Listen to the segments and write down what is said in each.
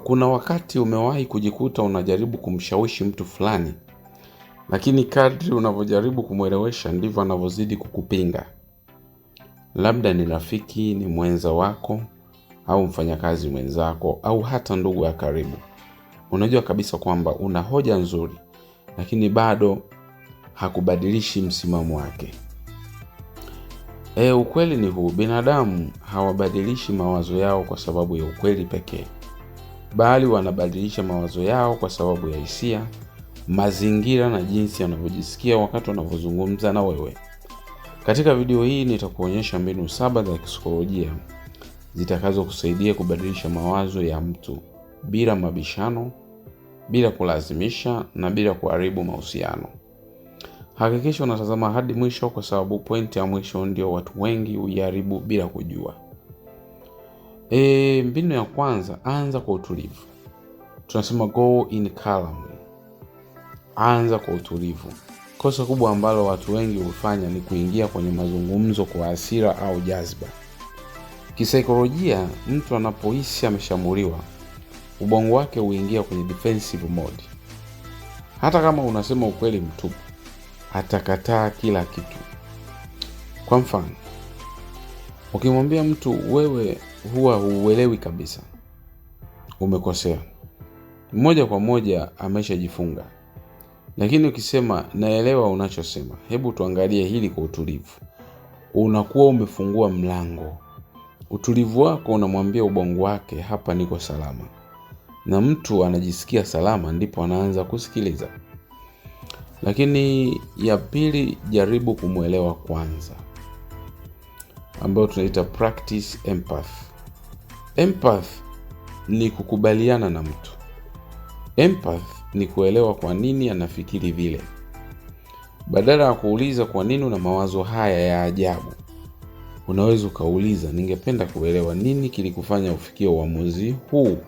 Kuna wakati umewahi kujikuta unajaribu kumshawishi mtu fulani, lakini kadri unavyojaribu kumwelewesha ndivyo anavyozidi kukupinga. Labda ni rafiki, ni mwenza wako, au mfanyakazi mwenzako, au hata ndugu ya karibu. Unajua kabisa kwamba una hoja nzuri, lakini bado hakubadilishi msimamo wake. Ukweli ni huu: binadamu hawabadilishi mawazo yao kwa sababu ya ukweli pekee, bali wanabadilisha mawazo yao kwa sababu ya hisia, mazingira na jinsi wanavyojisikia wakati wanavyozungumza na wewe. Katika video hii nitakuonyesha mbinu 7 za kisaikolojia zitakazo kusaidia kubadilisha mawazo ya mtu bila mabishano, bila kulazimisha na bila kuharibu mahusiano. Hakikisha unatazama hadi mwisho, kwa sababu pointi ya mwisho ndio watu wengi huiharibu bila kujua. Mbinu ya kwanza: anza kwa utulivu. Tunasema go in calmly. Anza kwa utulivu. Kosa kubwa ambalo watu wengi hufanya ni kuingia kwenye mazungumzo kwa hasira au jazba. Kisaikolojia, mtu anapohisi ameshambuliwa, ubongo wake huingia kwenye defensive mode. Hata kama unasema ukweli mtupu, atakataa kila kitu. Kwa mfano, ukimwambia mtu wewe huwa huelewi kabisa, umekosea, moja kwa moja ameshajifunga. Lakini ukisema naelewa unachosema, hebu tuangalie hili kwa utulivu, unakuwa umefungua mlango. Utulivu wako unamwambia ubongo wake, hapa niko salama. Na mtu anajisikia salama, ndipo anaanza kusikiliza. Lakini ya pili, jaribu kumuelewa kwanza, ambayo tunaita practice empathy. Empathy ni kukubaliana na mtu. Empathy ni kuelewa kwa nini anafikiri vile. Badala ya kuuliza kwa nini una mawazo haya ya ajabu, unaweza ukauliza, ningependa kuelewa nini kilikufanya ufikie uamuzi huu.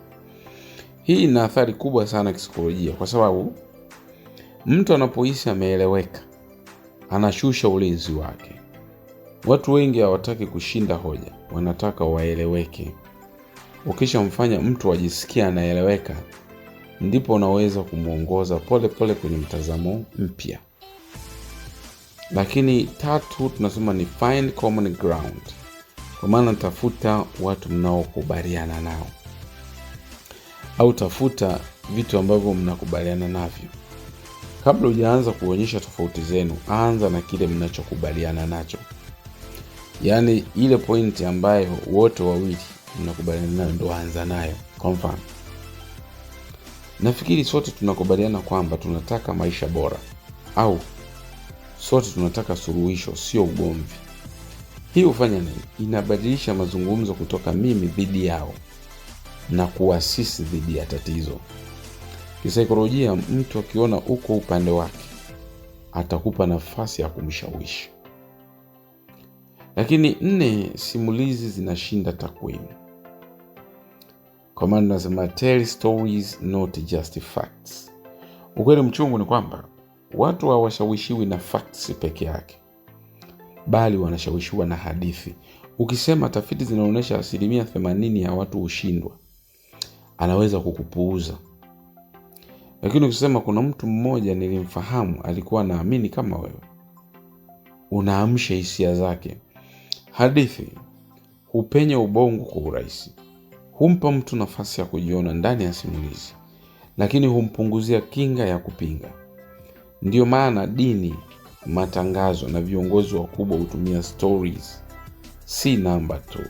Hii ina athari kubwa sana kisaikolojia, kwa sababu mtu anapohisi ameeleweka, anashusha ulinzi wake. Watu wengi hawataki kushinda hoja, wanataka waeleweke. Ukishamfanya mtu ajisikie anaeleweka, ndipo unaweza kumuongoza pole pole kwenye mtazamo mpya. Lakini tatu, tunasema ni find common ground. Kwa maana tafuta watu mnaokubaliana nao, au tafuta vitu ambavyo mnakubaliana navyo. Kabla hujaanza kuonyesha tofauti zenu, anza na kile mnachokubaliana nacho. Yaani ile pointi ambayo wote wawili mnakubaliana nayo ndio anza nayo. Kwa mfano, nafikiri sote tunakubaliana kwamba tunataka maisha bora, au sote tunataka suluhisho, sio ugomvi. Hii hufanya nini? Inabadilisha mazungumzo kutoka mimi dhidi yao na kuwa sisi dhidi ya tatizo. Kisaikolojia, mtu akiona uko upande wake, atakupa nafasi ya kumshawishi. Lakini 4, simulizi zinashinda takwimu. Kwa maana tunasema tell stories, not just facts. Ukweli mchungu ni kwamba watu hawashawishiwi na facts peke yake, bali wanashawishiwa na hadithi. Ukisema tafiti zinaonyesha 80% ya watu hushindwa, anaweza kukupuuza. Lakini ukisema kuna mtu mmoja nilimfahamu alikuwa anaamini kama wewe, unaamsha hisia zake. Hadithi hupenya ubongo kwa urahisi, humpa mtu nafasi ya kujiona ndani ya simulizi, lakini humpunguzia kinga ya kupinga. Ndiyo maana dini, matangazo na viongozi wakubwa hutumia stories, si namba tu.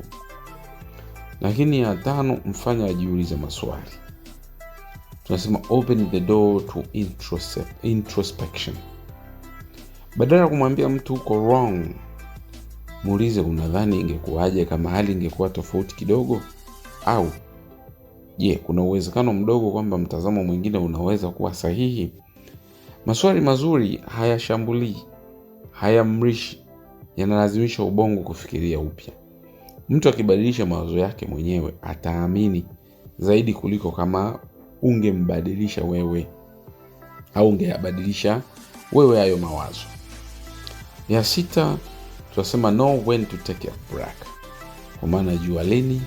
Lakini ya 5, mfanya ajiulize maswali. Tunasema open the door to introspection. Badala ya kumwambia mtu uko wrong, muulize, unadhani ingekuwaje kama hali ingekuwa tofauti kidogo? Au je, kuna uwezekano mdogo kwamba mtazamo mwingine unaweza kuwa sahihi? Maswali mazuri hayashambulii, hayamrishi, yanalazimisha ubongo kufikiria upya. Mtu akibadilisha mawazo yake mwenyewe, ataamini zaidi kuliko kama ungembadilisha wewe, au ungeyabadilisha wewe hayo mawazo. Ya 6, tunasema know when to take a break. Kwa maana jua lini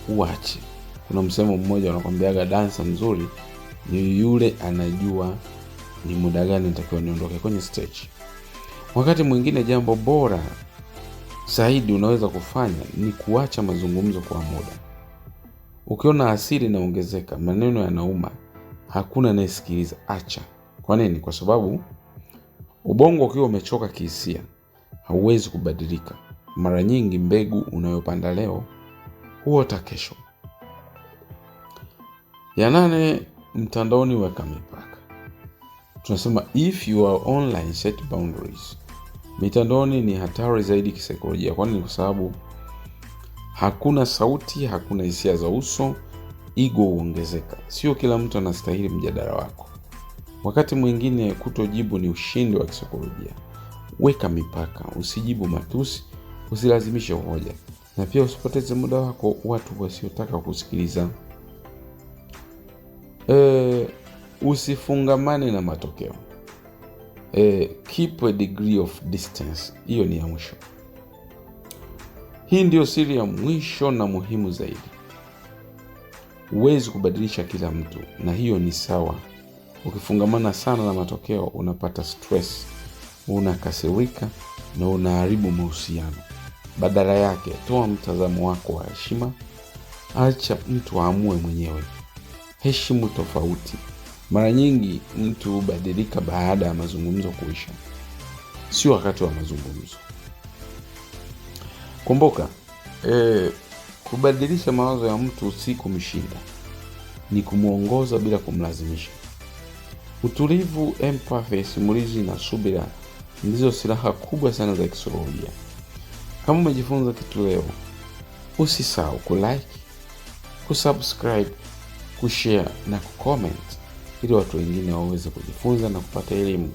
uache. Kuna msemo mmoja unakwambiaga dansa mzuri ni yule anajua ni muda gani nitakiwa niondoke kwenye stage. Wakati mwingine jambo bora zaidi unaweza kufanya ni kuacha mazungumzo kwa muda. Ukiona hasira inaongezeka, maneno yanauma, hakuna anayesikiliza, acha. Kwa nini? Kwa sababu ubongo ukiwa umechoka kihisia hauwezi kubadilika. Mara nyingi mbegu unayopanda leo huota kesho. Ya 8, mtandaoni weka mipaka. Tunasema if you are online, set boundaries. Mitandaoni ni hatari zaidi kisaikolojia. Kwa nini? Kwa sababu hakuna sauti, hakuna hisia za uso, ego huongezeka. Sio kila mtu anastahili mjadala wako. Wakati mwingine kutojibu ni ushindi wa kisaikolojia. Weka mipaka, usijibu matusi, usilazimishe hoja, na pia usipoteze muda wako watu wasiotaka kusikiliza. Usifungamane na matokeo. Keep a degree of distance. Hiyo ni ya mwisho. Hii ndio siri ya mwisho na muhimu zaidi. Huwezi kubadilisha kila mtu, na hiyo ni sawa. Ukifungamana sana na matokeo unapata stress, unakasirika na unaharibu mahusiano. Badala yake, toa mtazamo wako wa heshima. Acha mtu aamue mwenyewe. Heshimu tofauti. Mara nyingi mtu hubadilika baada ya mazungumzo kuisha, sio wakati wa mazungumzo. Kumbuka, kubadilisha mawazo ya mtu si kumshinda, ni kumuongoza bila kumlazimisha. Utulivu, empathy, simulizi na subira ndizo silaha kubwa sana za kisaikolojia. Kama umejifunza kitu leo, usisahau kulike, kusubscribe, kushare na kucomment ili watu wengine waweze kujifunza na kupata elimu.